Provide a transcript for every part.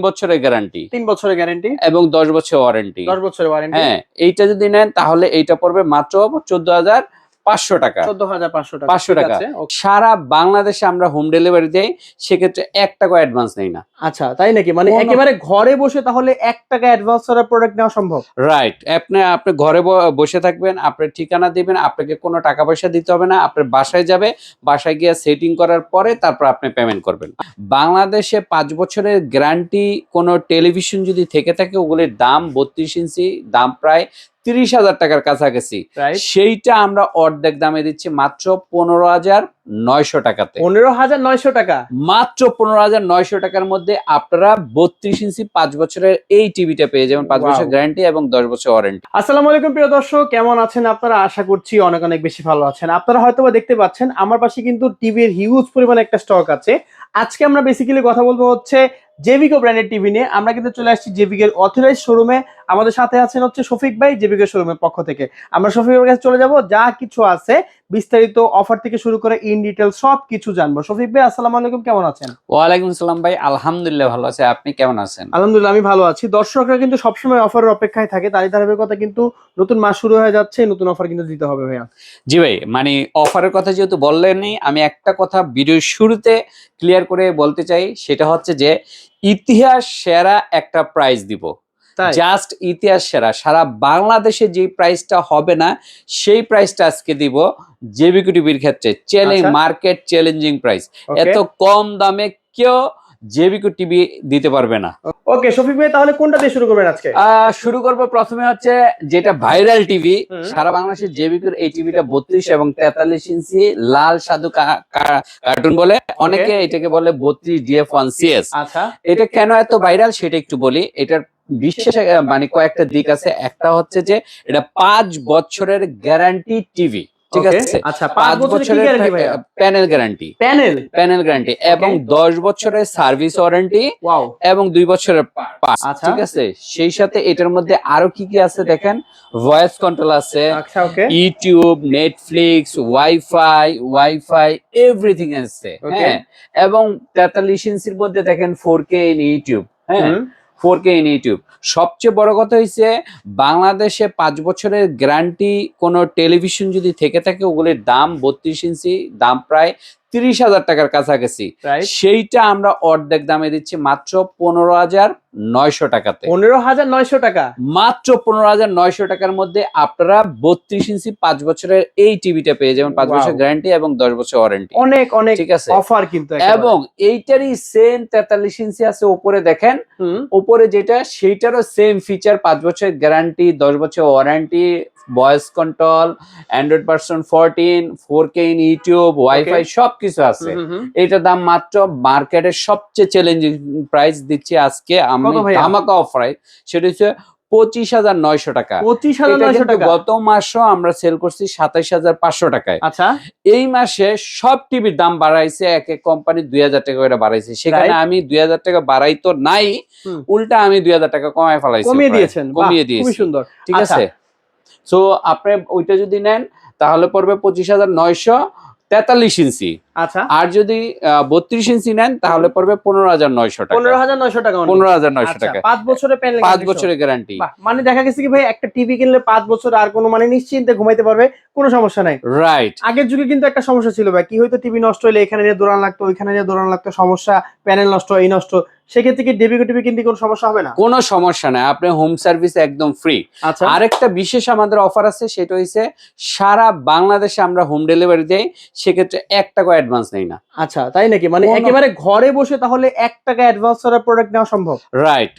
বছরের গ্যারান্টি, 3 বছরের গ্যারান্টি এবং 10 বছর ওয়ারেন্টি। 10 বছরের ওয়ারেন্টি। হ্যাঁ, এইটা যদি নেন তাহলে এইটা পড়বে মাত্র 14,500 টাকা। 14,500 টাকা। 500 টাকা। সারা বাংলাদেশে আমরা হোম ডেলিভারি দেই, সেক্ষেত্রে 1 টাকা অ্যাডভান্স নেই না। আচ্ছা, তাই নাকি? মানে একেবারে ঘরে বসে তাহলে 1 টাকা অ্যাডভান্স ছাড়া প্রোডাক্ট নেওয়া সম্ভব? রাইট। আপনি ঘরে বসে থাকবেন, আপনার ঠিকানা দিবেন, আপনাকে কোনো টাকা পয়সা দিতে হবে না। আপনার বাসায় যাবে, বাসায় গিয়ে সেটিং করার পরে তারপর আপনি পেমেন্ট করবেন। বাংলাদেশে 5 বছরের গ্যারান্টি কোনো টেলিভিশন যদি থেকে থাকে, ওগুলির দাম 32 ইঞ্চি, দাম প্রায় 30,000 টাকার কাছাকাছি। সেইটা আমরা অর্ধেক দামে দিচ্ছি মাত্র 15,900 টাকাতে। 15,900 টাকা, মাত্র 15,900 টাকার মধ্যে আপনারা 32 ইঞ্চি 5 বছরের এই টিভিটা পেয়ে যাবেন। 5 বছর গ্যারান্টি এবং 10 বছর ওয়ারেন্টি। আসসালামু আলাইকুম প্রিয় দর্শক, কেমন আছেন আপনারা? আশা করছি অনেক অনেক বেশি ভালো আছেন। আপনারা হয়তোবা দেখতে পাচ্ছেন আমার পাশে কিন্তু টিভির হিউজ পরিমাণে একটা স্টক আছে। আজকে আমরা বেসিক্যালি কথা বলবো হচ্ছে জেভিকো ব্র্যান্ডের টিভি নিয়ে। আমরা কিন্তু চলে আসছি জেভিকের অথরাইজ শোরুমে। আমাদের সাথে আছেন হচ্ছে শফিক ভাই, জেভিকের শোরুমের পক্ষ থেকে। আমরা শফিকের কাছে চলে যাব, যা কিছু আছে বিস্তারিত অফার থেকে শুরু করে ইন ডিটেল সব কিছু জানবো। শফিক ভাই আসসালামু আলাইকুম, কেমন আছেন? ওয়ালাইকুম আসসালাম ভাই, আলহামদুলিল্লাহ ভালো আছে। আপনি কেমন আছেন? আলহামদুলিল্লাহ আমি ভালো আছি। দর্শকরা কিন্তু সবসময় অফারের অপেক্ষায় থাকে, তারই ধারাবাহিকতা কিন্তু নতুন মাস শুরু হয়ে যাচ্ছে, নতুন অফার কিন্তু দিতে হবে ভাইয়া। জি ভাই, মানে অফারের কথা যেহেতু বললেনই, আমি একটা কথা ভিডিওর শুরুতে ক্লিয়ার করে বলতে চাই, সেটা হচ্ছে যে ইতিহাস সেরা একটা প্রাইস দিব। জাস্ট ইতিহাস সেরা, সারা বাংলাদেশে যে প্রাইসটা হবে না সেই প্রাইসটা আজকে দিব জেভিকো টিভির ক্ষেত্রে। Market challenging price. এত কম দামে কেউ জেভিকো টিভি দিতে পারবে না। ওকে শফিক ভাই, তাহলে কোনটা দিয়ে শুরু করবেন আজকে? শুরু করব প্রথমে হচ্ছে যেটা ভাইরাল টিভি সারা বাংলাদেশের জেভিকোর। এই টিভিটা 32 এবং 43 ইঞ্চি লাল সাদু কার্টুন বলে, অনেকে এটাকে বলে 32 DF1 CS। আচ্ছা, এটা কেন এত ভাইরাল সেটা একটু বলি। এটার বিশেষ মানে কয়েকটা দিক আছে। একটা হচ্ছে যে এটা 5 বছরের গ্যারান্টি টিভি, ঠিক আছে? আচ্ছা, 5 বছরের গ্যারান্টি ভাইয়া? প্যানেল গ্যারান্টি, প্যানেল গ্যারান্টি এবং 10 বছরের সার্ভিস ওয়ারেন্টি এবং 2 বছরের পার্টস, ঠিক আছে? সেই সাথে এটার মধ্যে আরো কি কি আছে দেখেন, ভয়েস কন্ট্রোল আছে, ইউটিউব, নেটফ্লিক্স, ওয়াইফাই এভরিথিং আছে। হ্যাঁ, এবং 43 ইঞ্চির মধ্যে দেখেন 4K ইন ইউটিউব। হ্যাঁ, 4K ইন ইউটিউব। সবচেয়ে বড় কথা হইছে বাংলাদেশে 5 বছরের গ্যারান্টি কোনো টেলিভিশন যদি থেকে থাকে, ওগুলির দাম 32 ইঞ্চি, দাম প্রায় 30,000 টাকার কাছাকাছি। সেইটা আমরা অর্ধেক দামে দিচ্ছি মাত্র 15,900 টাকাতে। 15,900 টাকা, মাত্র 15,900 টাকার মধ্যে আপনারা 32 ইঞ্চি 5 বছরের এই টিভিটা পেয়ে যাবেন। 5 বছর গ্যারান্টি এবং 10 বছর ওয়ারেন্টি। অনেক অনেক ঠিক আছে অফার কিন্তু। এবং এইটারই সেম 43 ইঞ্চি আছে উপরে, দেখেন উপরে যেটা, সেইটারও সেম ফিচার, 5 বছরের গ্যারান্টি, 10 বছর warranty, voice control, Android version 14, 4K in YouTube, wifi সবকিছু আছে। এটার দাম মাত্র মার্কেটের সবচেয়ে চ্যালেঞ্জিং প্রাইস দিচ্ছি আজকে আমি, ধামাকা অফার। সেটা হচ্ছে 25,900 টাকা। 25,900 টাকা। গত মাসও আমরা সেল করছি 27,500 টাকায়। আচ্ছা, এই মাসে সব টিভির দাম বাড়াইছে, এক এক কোম্পানি 2,000 টাকা করে বাড়াইছে। সেখানে আমি 2,000 টাকা বাড়াই তো নাই, উল্টা আমি 2,000 টাকা কমায় ফেলাইছি। কমিয়ে দিয়েছি। খুবই সুন্দর, ঠিক আছে? সো আপনি ওইটা যদি নেন তাহলে পড়বে 25,943 ইঞ্চি। আচ্ছা, আর যদি 32 ইঞ্চি নেন তাহলে পড়বে 15,900 টাকা। 15,900 টাকা। 15,900 টাকা। 5 বছরের প্যানেল, 5 বছরের গ্যারান্টি। মানে দেখা গেছে কি ভাই, একটা টিভি কিনলে 5 বছর আর কোনো মানে নিশ্চিন্তে ঘুমাইতে পারবে, কোনো সমস্যা নাই। রাইট। আগের যুগে কিন্তু একটা সমস্যা ছিল ভাই, কি হয়তো টিভি নষ্ট হলে এখানে নিয়ে দৌড়ান লাগতো, ওইখানে নিয়ে দৌড়ান লাগতো, সমস্যা, প্যানেল নষ্ট, এই নষ্ট। সেক্ষেত্রে কি জেভিকো টিভি কিনতে কোনো সমস্যা হবে না? কোনো সমস্যা নাই, আপনি হোম সার্ভিস একদম ফ্রি। আচ্ছা, আরেকটা বিশেষ আমাদের অফার আছে, সেটা হইছে সারা বাংলাদেশে আমরা হোম ডেলিভারি দেই, সেক্ষেত্রে 1 টাকা অ্যাডভান্স নেই না। আচ্ছা, তাই নাকি? মানে একেবারে ঘরে বসে তাহলে 1 টাকা অ্যাডভান্স ছাড়া প্রোডাক্ট নেওয়া সম্ভব? রাইট।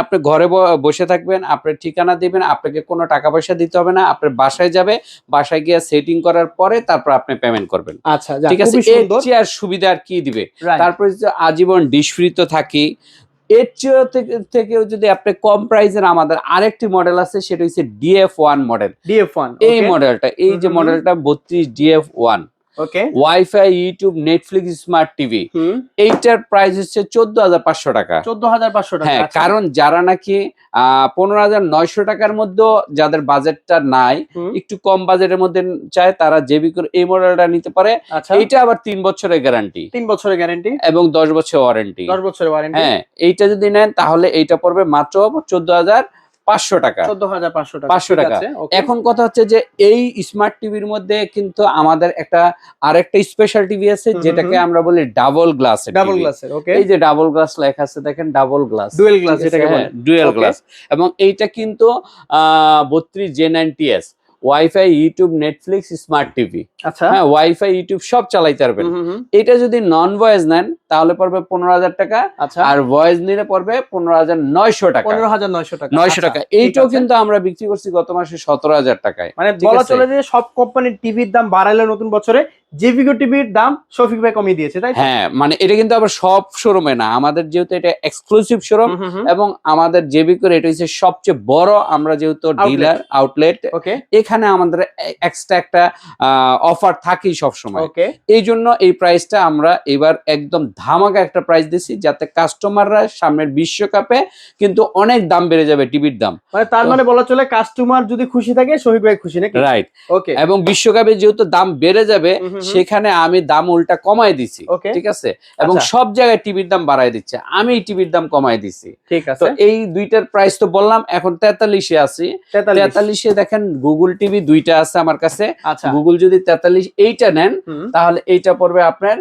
আপনি ঘরে বসে থাকবেন, আপনার ঠিকানা দিবেন, আপনাকে কোনো টাকা পয়সা দিতে হবে না। আপনার বাসায় যাবে, বাসায় গিয়ে সেটিং করার পরে তারপর আপনি পেমেন্ট করবেন। আচ্ছা, ঠিক আছে? এর চেয়ে আর সুবিধা আর কি দিবে? তারপরে আজীবন ডিশ ফ্রি তো থাকি। এর থেকেও যদি আপনি কম প্রাইসের আমাদের আরেকটি মডেল আছে, সেটা হচ্ছে DF1 মডেল। DF1 এই মডেলটা, এই যে মডেলটা 32 DF1, okay, wifi, YouTube, Netflix, smart TV, এইটার প্রাইস হচ্ছে 14,500 টাকা। 14,500 টাকা। হ্যাঁ, আচ্ছা। কারণ যারা নাকি 15,900 টাকার মধ্যে যাদের বাজেটটা নাই, একটু কম বাজেটের মধ্যে চায়, তারা জেবিকোর এই মডেলটা নিতে পারে। আচ্ছা, এইটা আবার 3 বছরের গ্যারান্টি, 3 বছরের গ্যারান্টি এবং 10 বছর ওয়ারেন্টি। 10 বছরের ওয়ারেন্টি। হ্যাঁ, এইটা যদি নেন তাহলে এইটা পড়বে মাত্র 14,500 টাকা। 14,500 টাকা। 500 টাকা। এখন কথা হচ্ছে যে এই স্মার্ট টিভির মধ্যে কিন্তু আমাদের আরেকটা স্পেশাল টিভি আছে, যেটাকে আমরা বলি ডাবল গ্লাস। ডাবল গ্লাসের। ওকে, এই যে ডাবল গ্লাস লেখা আছে দেখেন, ডাবল গ্লাস, ডুয়েল গ্লাস যেটাকে বলে, ডুয়েল গ্লাস। এবং এইটা কিন্তু 32 Gen9TS, wifi, YouTube, Netflix, smart TV. আচ্ছা, হ্যাঁ, ওয়াইফাই, ইউটিউব সব চালাইতে পারবেন। এটা যদি নন ভয়েস নেন তাহলে পড়বে 15,000 টাকা। আচ্ছা, আর ভয়েস নিলে পড়বে 15,900 টাকা। 15,900 টাকা। 900 টাকা। এইটাও কিন্তু আমরা বিক্রি করছি গত মাসে 17,000 টাকায়। মানে বলা চলে যে সব কোম্পানির টিভির দাম বাড়াইলে নতুন বছরে জেভিকো টিভির দাম শফিক ভাই কমিয়ে দিয়েছে, তাই? হ্যাঁ, মানে এটা কিন্তু আবার সব শোরুমে না, আমাদের যেহেতু এটা এক্সক্লুসিভ শোরুম, এবং আমাদের জেবিকোর এটা হচ্ছে সবচেয়ে বড়, আমরা যেহেতু ডিলার আউটলেট, ওকে, এখানে আমাদের এক্সট্রা একটা অফার থাকেই সব সময়। ওকে, এই জন্য এই প্রাইসটা আমরা এবার একদম ধামাকা একটা প্রাইস দিছি, যাতে কাস্টমাররা সামনের বিশ্বকাপে কিন্তু অনেক দাম বেড়ে যাবে টিভির দাম। মানে তার মানে বলা চলে কাস্টমার যদি খুশি থাকে শফিক ভাই খুশি, নাকি? রাইট। ওকে, এবং বিশ্বকাপে যেহেতু দাম বেড়ে যাবে, সেখানে আমি দাম উল্টা কমাই দিছি। ঠিক আছে, এবং সব জায়গায় টিভির দাম বাড়াই দিচ্ছে, আমি টিভির দাম কমাই দিছি। ঠিক আছে। তো এই দুইটার প্রাইস তো বললাম, এখন 43-এ আছি। 43-এ দেখেন গুগল টিভি দুইটা আছে আমার কাছে। গুগল যদি 43 এইটা নেন তাহলে এইটা পড়বে আপনার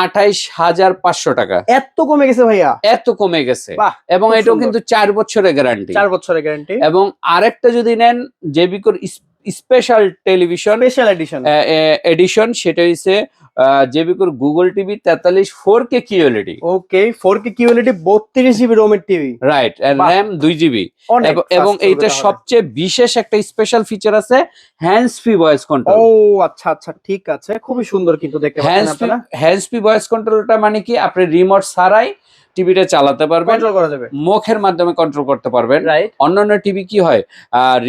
28,500 টাকা। এত কমে গেছে ভাইয়া? এত কমে গেছে। এবং এটাও কিন্তু 4 বছরের গ্যারান্টি। 4 বছরের গ্যারান্টি। এবং আরেকটা যদি নেন জেবিকোর স্পেশাল টেলিভিশন, স্পেশাল এডিশন, সেটা হচ্ছে জেবিকোর গুগল টিভি 43 4K QLED। ওকে, 4K QLED 32 জিবি রোমের টিভি। Right, RAM 2 GB. এবং এইটা সবচেয়ে বিশেষ একটা স্পেশাল ফিচার আছে, হ্যান্ডস ফ্রি ভয়েস কন্ট্রোল। ও আচ্ছা আচ্ছা, ঠিক আছে, খুবই সুন্দর কিন্তু দেখতে পাচ্ছেন আপনারা। হ্যান্ডস ফ্রি ভয়েস কন্ট্রোলটা মানে কি, আপনি রিমোট ছাড়াই টিভিটা চালাতে পারবেন, কন্ট্রোল করা যাবে, মুখের মাধ্যমে কন্ট্রোল করতে পারবেন। রাইট। অন্যান্য টিভি কি হয়,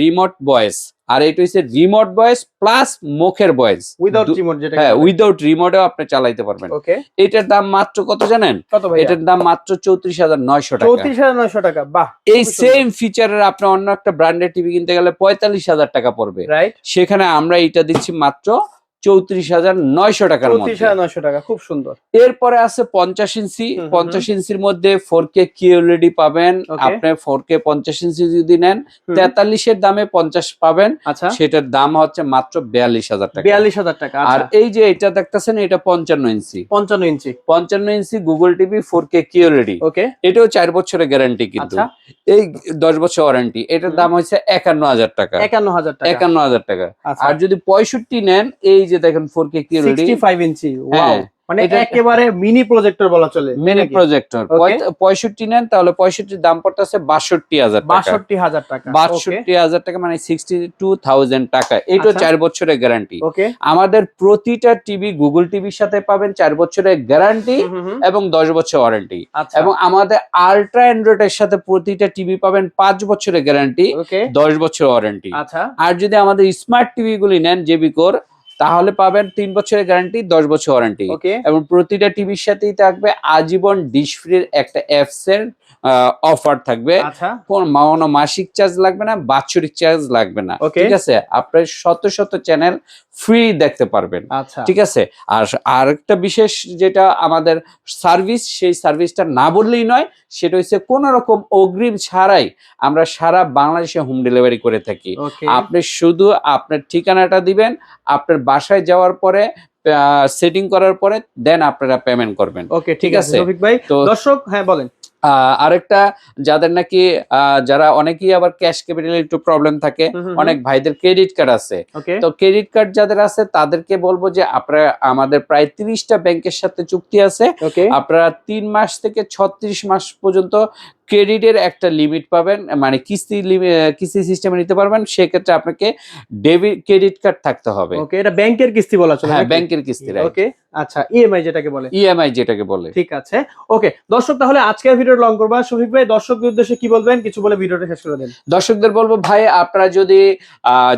রিমোট ভয়েস, আর এটা হচ্ছে রিমোট ভয়েস প্লাস মুখের ভয়েস, উইদাউট রিমোট, যেটা হ্যাঁ উইদাউট রিমোটেও আপনি চালাইতে পারবেন। ওকে, এটার দাম মাত্র কত জানেন? কত ভাই? এটার দাম মাত্র 34,900 টাকা। 34,900 টাকা। বাহ, এই সেম ফিচারের আপনি অন্য একটা ব্র্যান্ডের টিভি কিনতে গেলে 45,000 টাকা পড়বে, রাইট। সেখানে আমরা এটা দিচ্ছি মাত্র 34,900 টাকার মধ্যে। 34,900 টাকা, খুব সুন্দর। এরপরে আছে 50 ইঞ্চি। 50 ইঞ্চির মধ্যে 4K QLED পাবেন আপনি। 4K 50 ইঞ্চি যদি নেন 43 এর দামে 50 পাবেন। আচ্ছা, সেটার দাম হচ্ছে মাত্র 42,000 টাকা। 42,000 টাকা। আর এই যে এটা দেখতেছেন, এটা 55 ইঞ্চি। 55 ইঞ্চি 55 ইঞ্চি গুগল টিভি 4K QLED। ওকে, এটাও 4 বছরের গ্যারান্টি, কিন্তু এই 10 বছর ওয়ারেন্টি। এটার দাম হচ্ছে 51,000 টাকা। 51,000 টাকা। 51,000 টাকা। আর যদি 65 নেন, এই যে দেখেন 4K QLED 65 ইঞ্চি। ওয়াও, মানে একেবারে মিনি প্রজেক্টর বলা চলে, মিনি প্রজেক্টর। 65 নেন তাহলে 65 দাম পড়তেছে 62,000 টাকা। 62,000 টাকা। 62,000 টাকা, মানে 62,000 টাকা। এইটা 4 বছরের গ্যারান্টি। ওকে, আমাদের প্রতিটা টিভি গুগল টিভির সাথে পাবেন 4 বছরের গ্যারান্টি এবং 10 বছর ওয়ারেন্টি। এবং আমাদের আল্ট্রা অ্যান্ড্রয়েড এর সাথে প্রতিটা টিভি পাবেন 5 বছরের গ্যারান্টি, 10 বছর ওয়ারেন্টি। আর যদি আমাদের স্মার্ট টিভি গুলি নেন জেবিকোর, তাহলে পাবেন 3 বছরের গ্যারান্টি, 10 বছর ওয়ারেন্টি। এবং প্রতিটা টিভির সাথেই থাকবে আজীবন ডিশ ফ্রির একটা অ্যাপস এর অফার থাকবে। কোনো মাসিক চার্জ লাগবে না, বাৎসরিক চার্জ লাগবে না। ঠিক আছে, আপনি শত শত চ্যানেল ফ্রি দেখতে পারবেন। ঠিক আছে। আর আরেকটা বিশেষ যেটা আমাদের সার্ভিস, সেই সার্ভিসটা না বললেই নয়, সেটা হচ্ছে কোনো রকম অগ্রিম ছাড়াই আমরা সারা বাংলাদেশে হোম ডেলিভারি করে থাকি। আপনি শুধু আপনার ঠিকানাটা দিবেন, আপনার বাসায় যাওয়ার পরে সেটিং করার পরে দেন আপনারা পেমেন্ট করবেন। ওকে, ঠিক আছে রফিক ভাই। তো দর্শক, হ্যাঁ বলেন। আরেকটা, যাদের নাকি যারা অনেকেই আবার ক্যাশ ক্যাপিটাল একটু প্রবলেম থাকে, অনেক ভাইদের ক্রেডিট কার্ড আছে। তো ক্রেডিট কার্ড যাদের আছে তাদেরকে বলবো যে আপনারা, আমাদের প্রায় 30টা ব্যাংকের সাথে চুক্তি আছে। আপনারা 3 মাস থেকে 36 মাস পর্যন্ত ক্রেডিটের একটা লিমিট পাবেন, মানে কিস্তি সিস্টেমে নিতে পারবেন। সেক্ষেত্রে আপনাকে ডেবিট ক্রেডিট কার্ড থাকতে হবে। ওকে, এটা ব্যাংকের কিস্তি বলা চলে হ্যাঁ, নাকি? ব্যাংকের কিস্তি, রাইট। ওকে, আচ্ছা, ইএমআই যেটাকে বলে। ইএমআই যেটাকে বলে। ঠিক আছে, ওকে দর্শক, তাহলে আজকের ভিডিও লং করবা, শফিক ভাই দর্শকদের উদ্দেশ্যে কি বলবেন, কিছু বলে ভিডিওটা শেষ করে দেন। দর্শকদের বলবো, ভাই আপনারা যদি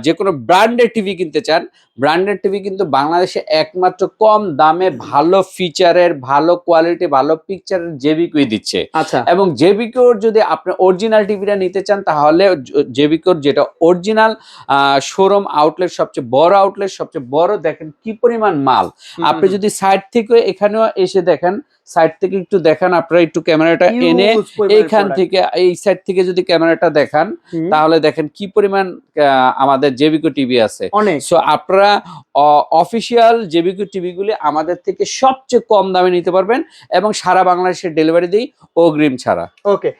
যে কোনো ব্র্যান্ডের টিভি কিনতে চান, ব্র্যান্ডেড টিভি কিন্তু বাংলাদেশে একমাত্র কম দামে ভালো ফিচারের, ভালো কোয়ালিটি, ভালো পিকচারের জেবিকোই দিচ্ছে। আচ্ছা, এবং জেবিকোর যদি আপনি অরিজিনাল টিভিটা নিতে চান, তাহলে জেবিকোর যেটা অরিজিনাল শোরুম আউটলেট, সবচেয়ে বড় আউটলেট, সবচেয়ে বড়, দেখেন কি পরিমাণ মাল। আপনি যদি সাইড থেকে এখানেও এসে দেখেন, সাইড থেকে একটু দেখান, আপনারা একটু ক্যামেরাটা এনে এইখান থেকে, এই সাইড থেকে যদি ক্যামেরাটা দেখান, তাহলে দেখেন কি পরিমাণ আমাদের জেবিকো টিভি আছে। সো আপনারা অফিসিয়াল জেবিকো টিভি গুলি আমাদের থেকে সবচেয়ে কম দামে নিতে পারবেন এবং সারা বাংলাদেশের ডেলিভারি দিই অগ্রিম ছাড়া। ওকে